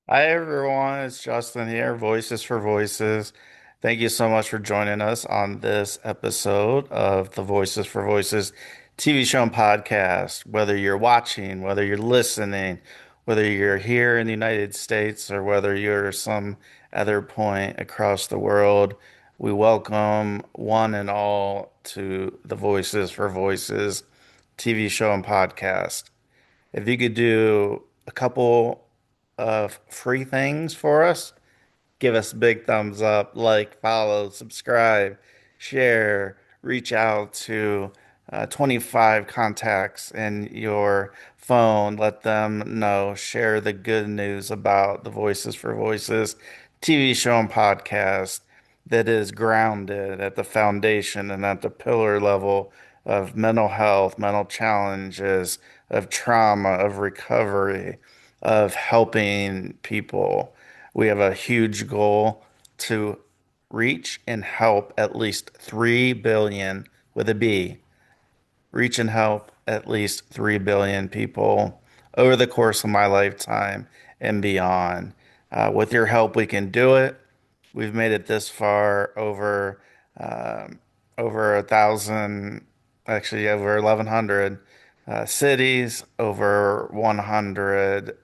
Hi everyone, it's Justin here, Voices for Voices. Thank you so much for joining us on this episode of the Voices for Voices TV show and podcast. Whether you're watching, whether you're listening, whether you're here in the United States or whether you're some other point across the world, we welcome one and all to the Voices for Voices TV show and podcast. If you could do a couple of free things for us, give us a big thumbs up, like, follow, subscribe, share, reach out to 25 contacts in your phone. Let them know, share the good news about the Voices for Voices TV show and podcast that is grounded at the foundation and at the pillar level of mental health, mental challenges, of trauma, of recovery, of helping people. We have a huge goal to reach and help at least 3 billion with a B, reach and help at least 3 billion people over the course of my lifetime and beyond. With your help, we can do it. We've made it this far um, over 1,000, actually over 1,100 cities, over 100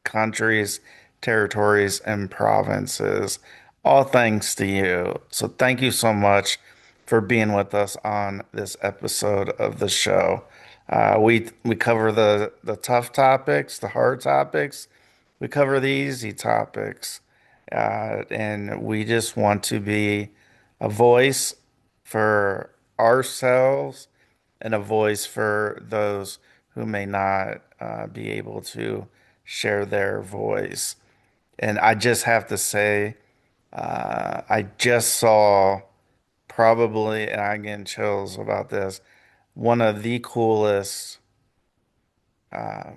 countries, territories, and provinces, all thanks to you. So thank you so much for being with us on this episode of the show. We cover the tough topics, the hard topics. We cover the easy topics, and we just want to be a voice for ourselves and a voice for those who may not be able to share their voice. And I just have to say, I just saw probably, and I'm getting chills about this, one of the coolest uh,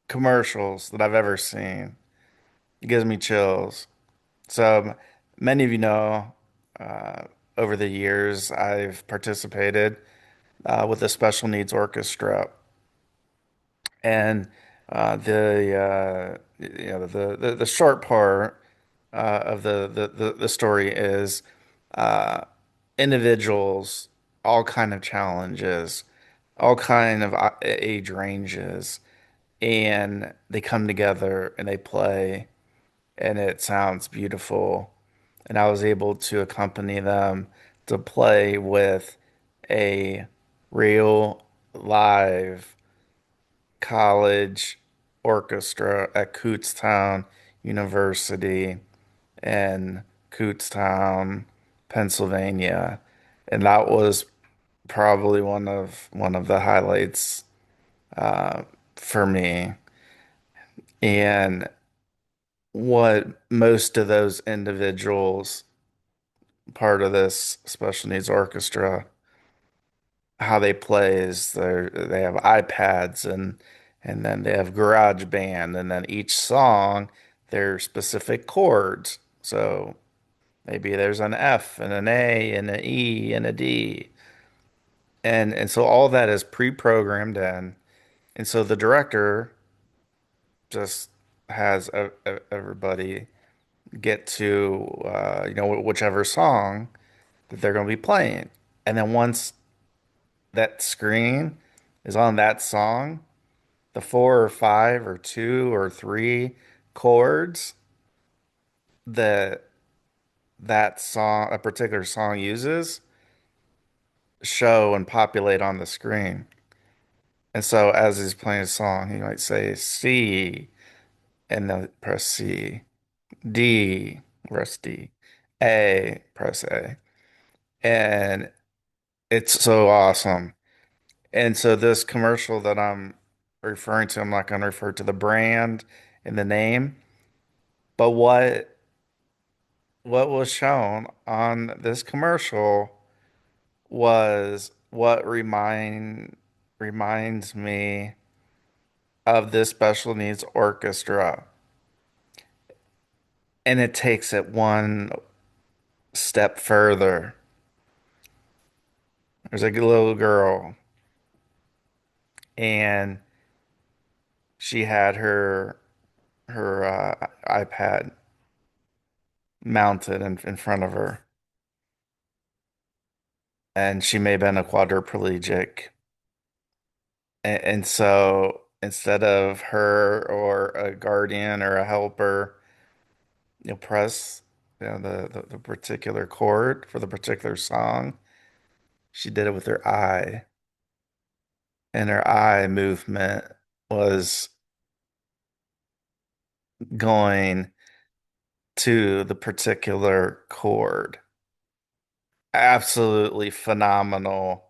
commercials that I've ever seen. It gives me chills. So many of you know, uh, over the years, I've participated with a special needs orchestra. And the short part of the story is individuals, all kind of challenges, all kind of age ranges, and they come together and they play, and it sounds beautiful. And I was able to accompany them to play with a real live college orchestra at Kutztown University in Kutztown, Pennsylvania. And that was probably one of the highlights uh, for me. And what most of those individuals, part of this special needs orchestra, how they play is they have iPads and then they have GarageBand and then each song their specific chords. So maybe there's an F and an A and an E and a D. And so all that is pre-programmed in. And so the director just has everybody get to whichever song that they're going to be playing. And then once that screen is on that song, the four or five or two or three chords that that song, a particular song uses, show and populate on the screen. And so as he's playing a song, he might say C and then press C, D, press D, A, press A. And it's so awesome. And so this commercial that I'm referring to, I'm not going to refer to the brand and the name, but what was shown on this commercial was what reminds me of this special needs orchestra. And it takes it one step further. There's a little girl, and she had her. her iPad mounted in front of her, and she may have been a quadriplegic. And so instead of her or a guardian or a helper, press the particular chord for the particular song, she did it with her eye, and her eye movement was going to the particular chord. Absolutely phenomenal.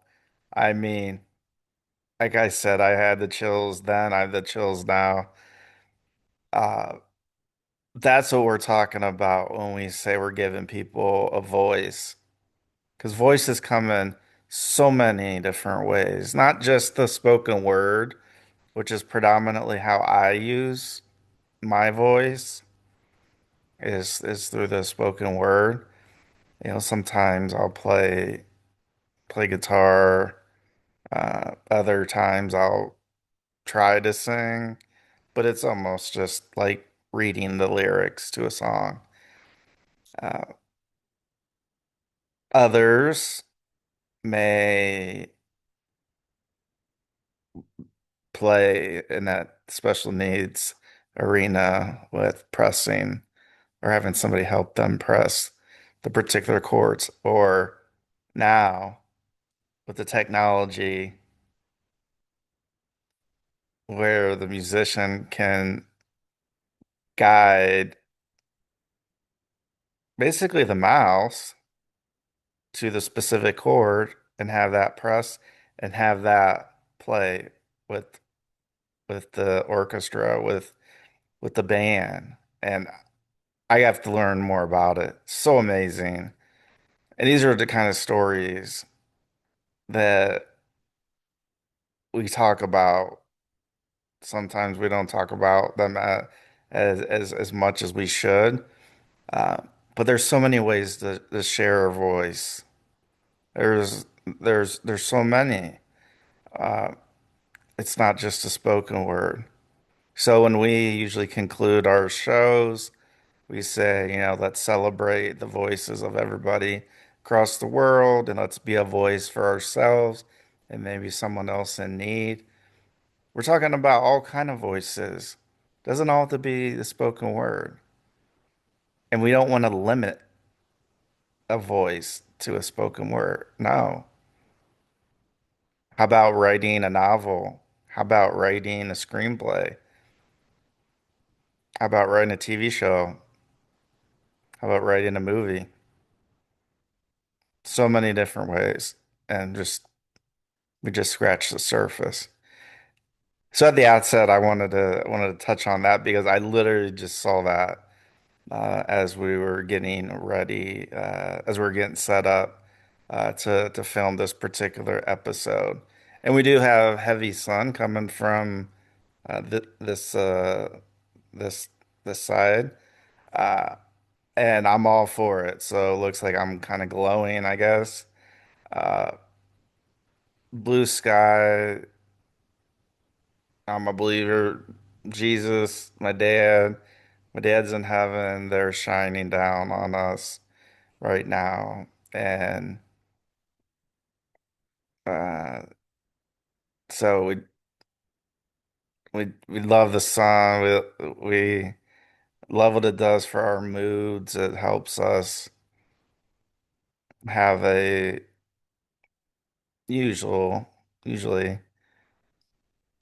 I mean, like I said, I had the chills then, I have the chills now. Uh, that's what we're talking about when we say we're giving people a voice. Because voices come in so many different ways, not just the spoken word, which is predominantly how I use my voice, is through the spoken word. Sometimes I'll play guitar. Other times I'll try to sing, but it's almost just like reading the lyrics to a song. Uh, Others may play in that special needs arena with pressing or having somebody help them press the particular chords, or now with the technology where the musician can guide basically the mouse to the specific chord and have that press and have that play with the orchestra with the band. And I have to learn more about it. So amazing. And these are the kind of stories that we talk about. Sometimes we don't talk about them as much as we should. Uh, but there's so many ways to share a voice. There's there's so many. Uh, it's not just a spoken word. So when we usually conclude our shows, we say, let's celebrate the voices of everybody across the world and let's be a voice for ourselves and maybe someone else in need. We're talking about all kind of voices. Doesn't all have to be the spoken word. And we don't want to limit a voice to a spoken word. No. How about writing a novel? How about writing a screenplay? How about writing a TV show? How about writing a movie? So many different ways. And we just scratched the surface. So at the outset, I wanted to touch on that because I literally just saw that as we were getting ready, as we were getting set up to film this particular episode. And we do have heavy sun coming from th this this side, uh, and I'm all for it. So it looks like I'm kind of glowing, I guess. Uh, Blue sky. I'm a believer. Jesus, my dad's in heaven. They're shining down on us right now, and uh, so we love the sun. We love what it does for our moods. It helps us have a usual usually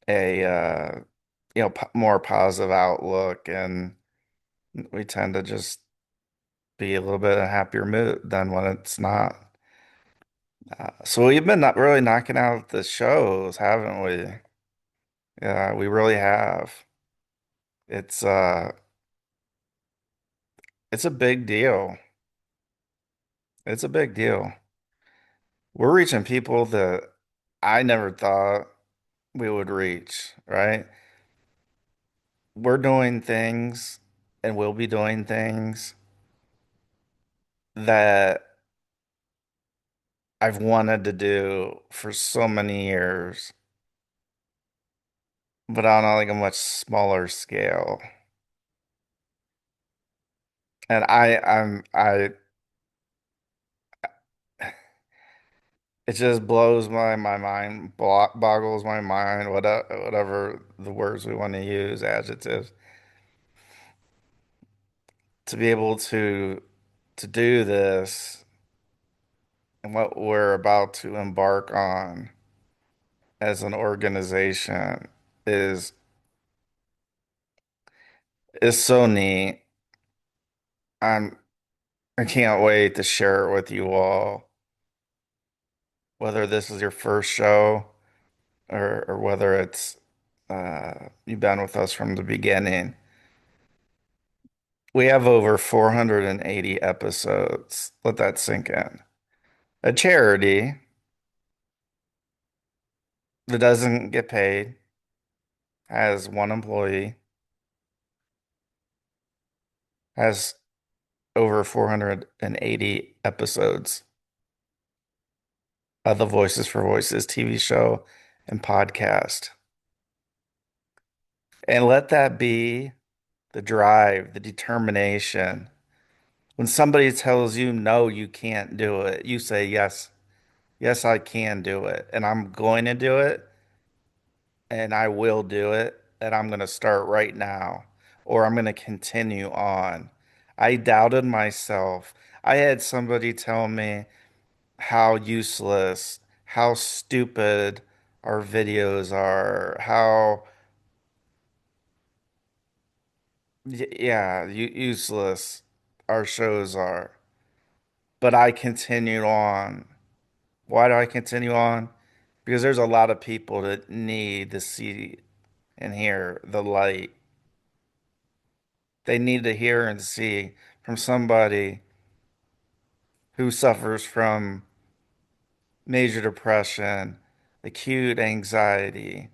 a more positive outlook, and we tend to just be a little bit in a happier mood than when it's not. So we've been not really knocking out the shows, haven't we? Yeah, we really have. It's uh it's a big deal. It's a big deal. We're reaching people that I never thought we would reach, right? We're doing things and we'll be doing things that I've wanted to do for so many years, but on like a much smaller scale. And it just blows my mind, boggles my mind, whatever the words we want to use, adjectives, to be able to do this and what we're about to embark on as an organization is is so neat. I'm I can't wait to share it with you all, whether this is your first show or whether it's you've been with us from the beginning. We have over 480 episodes. Let that sink in. A charity that doesn't get paid, has one employee, has over 480 episodes of the Voices for Voices TV show and podcast. And let that be the drive, the determination. When somebody tells you, no, you can't do it, you say, yes, yes, I can do it. And I'm going to do it. And I will do it. And I'm going to start right now. Or I'm going to continue on. I doubted myself. I had somebody tell me how useless, how stupid our videos are, how, yeah, useless our shows are. But I continued on. Why do I continue on? Because there's a lot of people that need to see and hear the light. They need to hear and see from somebody who suffers from major depression, acute anxiety,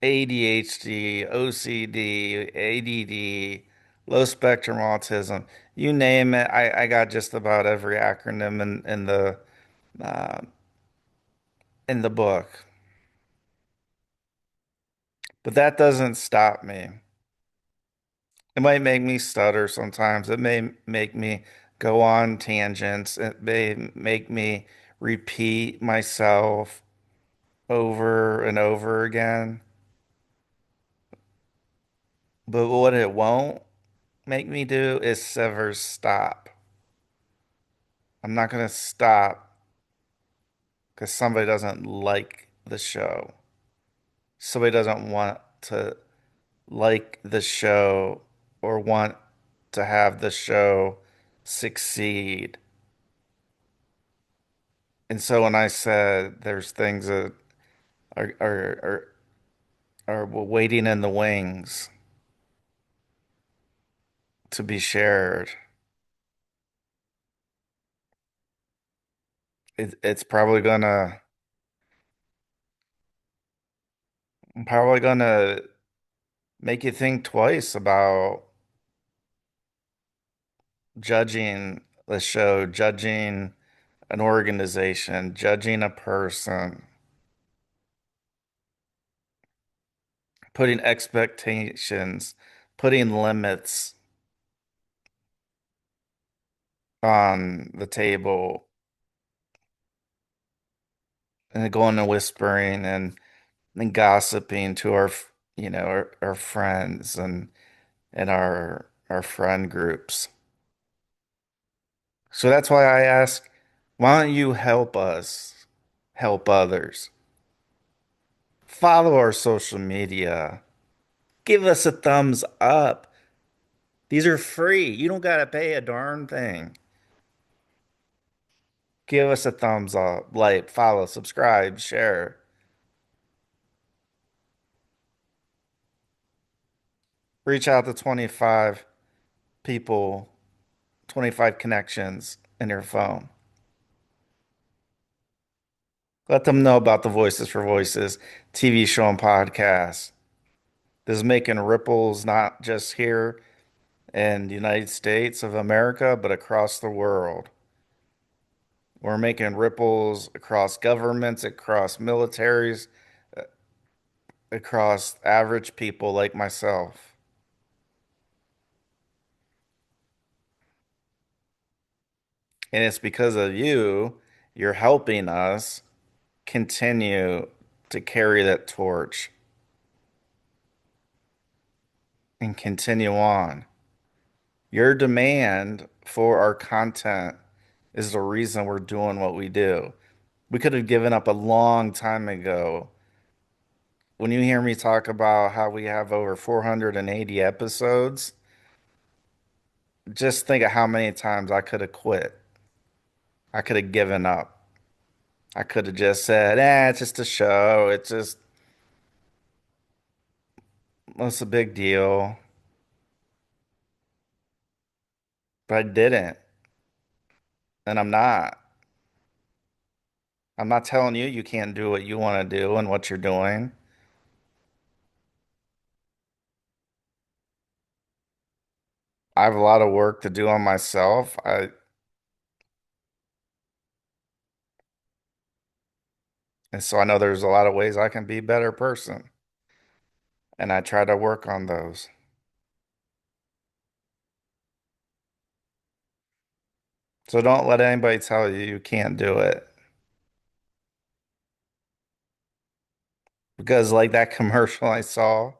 ADHD, OCD, ADD, low spectrum autism. You name it, I got just about every acronym uh, in the book. But that doesn't stop me. It might make me stutter sometimes. It may make me go on tangents. It may make me repeat myself over and over again. But what it won't make me do is ever stop. I'm not going to stop because somebody doesn't like the show. Somebody doesn't want to like the show or want to have the show succeed. And so when I said there's things that are waiting in the wings to be shared, it's probably gonna make you think twice about judging the show, judging an organization, judging a person, putting expectations, putting limits on the table, and going and whispering and gossiping to our friends and our friend groups. So that's why I ask, why don't you help us help others? Follow our social media. Give us a thumbs up. These are free. You don't got to pay a darn thing. Give us a thumbs up, like, follow, subscribe, share. Reach out to 25 people, 25 connections in your phone. Let them know about the Voices for Voices TV show and podcast. This is making ripples not just here in the United States of America, but across the world. We're making ripples across governments, across militaries, across average people like myself. And it's because of you, you're helping us continue to carry that torch and continue on. Your demand for our content is the reason we're doing what we do. We could have given up a long time ago. When you hear me talk about how we have over 480 episodes, just think of how many times I could have quit. I could have given up. I could have just said, it's just a show. It's just, what's a big deal? But I didn't. And I'm not. I'm not telling you you can't do what you want to do and what you're doing. I have a lot of work to do on myself. And so I know there's a lot of ways I can be a better person. And I try to work on those. So don't let anybody tell you you can't do it. Because like that commercial I saw,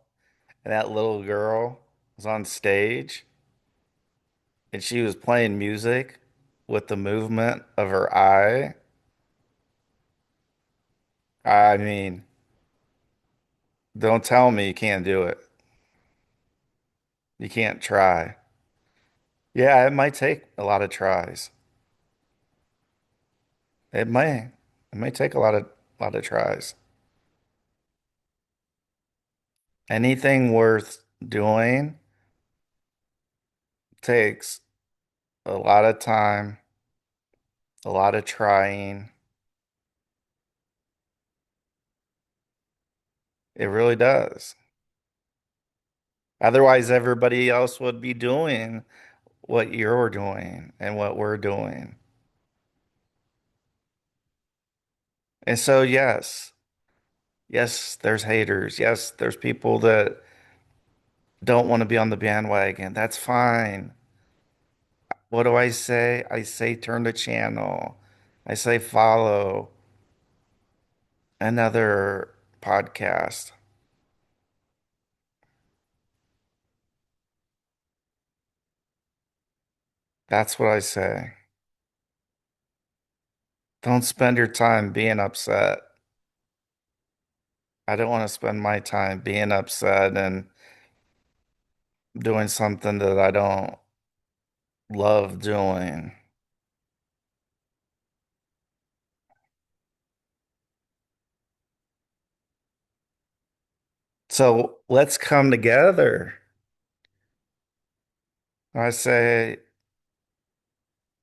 and that little girl was on stage and she was playing music with the movement of her eye. I mean, don't tell me you can't do it. You can't try. Yeah, it might take a lot of tries. It may. It may take a lot of tries. Anything worth doing takes a lot of time, a lot of trying. It really does. Otherwise, everybody else would be doing what you're doing and what we're doing. And so, yes, there's haters. Yes, there's people that don't want to be on the bandwagon. That's fine. What do I say? I say turn the channel. I say follow another podcast. That's what I say. Don't spend your time being upset. I don't want to spend my time being upset and doing something that I don't love doing. So let's come together. I say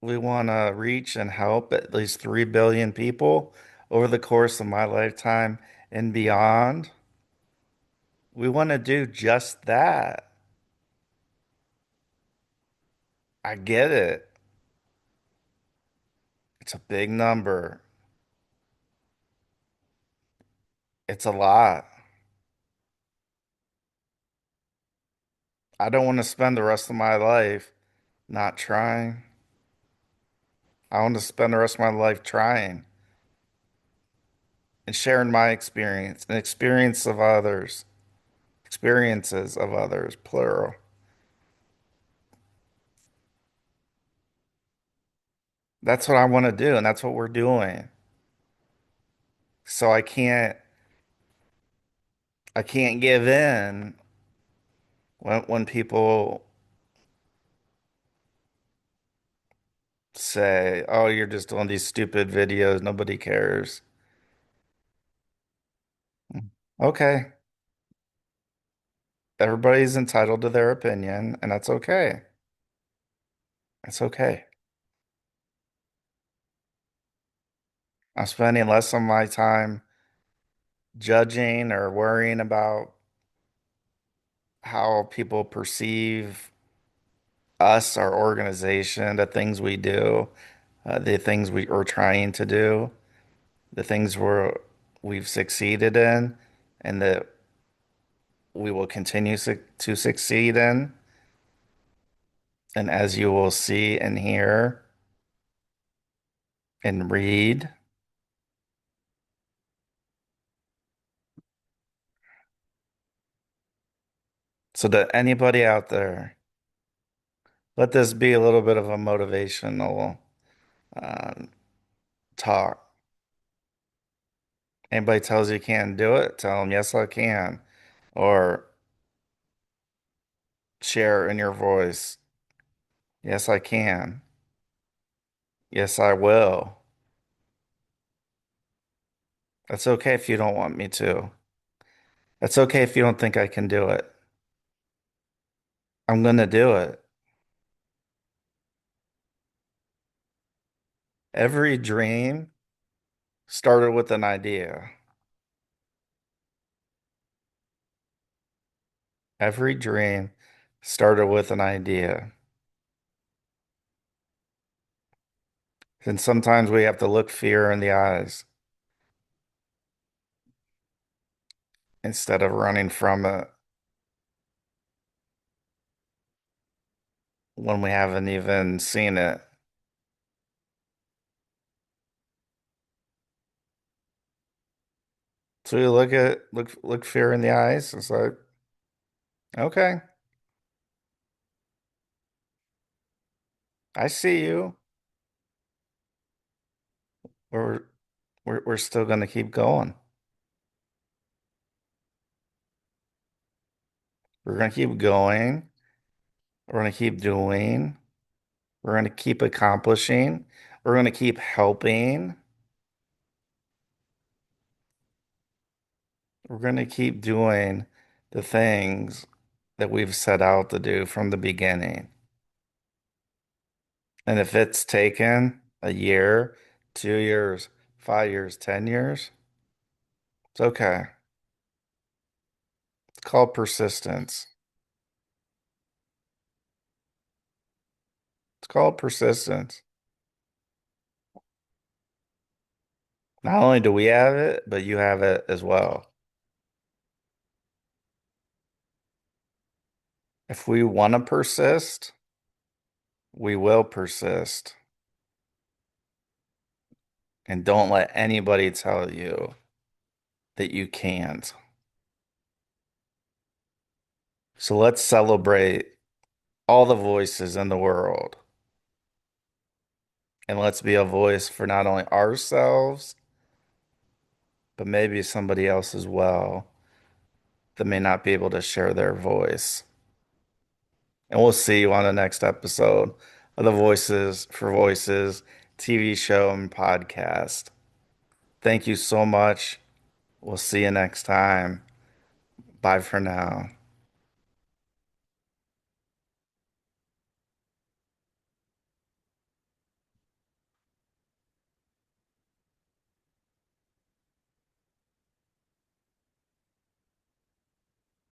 we want to reach and help at least 3 billion people over the course of my lifetime and beyond. We want to do just that. I get it. It's a big number. It's a lot. I don't want to spend the rest of my life not trying. I want to spend the rest of my life trying and sharing my experience and experiences of others, plural. That's what I want to do, and that's what we're doing. So I can't give in when people say, "Oh, you're just doing these stupid videos, nobody cares." Okay, everybody's entitled to their opinion, and that's okay. It's okay. I'm spending less of my time judging or worrying about how people perceive us, our organization, the things we do, the things we are trying to do, the things we've succeeded in, and that we will continue to succeed in. And as you will see and hear, and read. So that anybody out there, let this be a little bit of a motivational um, talk. Anybody tells you can't do it, tell them, yes, I can. Or share in your voice, yes, I can. Yes, I will. That's okay if you don't want me to. That's okay if you don't think I can do it. I'm gonna do it. Every dream started with an idea. Every dream started with an idea. And sometimes we have to look fear in the eyes instead of running from it when we haven't even seen it. So you look fear in the eyes. It's like, okay, I see you. We're we're still gonna keep going. We're gonna keep going. We're gonna keep doing. We're gonna keep accomplishing. We're gonna keep helping. We're gonna keep doing the things that we've set out to do from the beginning. And if it's taken a year, 2 years, 5 years, 10 years, it's okay. It's called persistence. It's called persistence. Not only do we have it, but you have it as well. If we want to persist, we will persist. And don't let anybody tell you that you can't. So let's celebrate all the voices in the world. And let's be a voice for not only ourselves, but maybe somebody else as well that may not be able to share their voice. And we'll see you on the next episode of the Voices for Voices TV show and podcast. Thank you so much. We'll see you next time. Bye for now.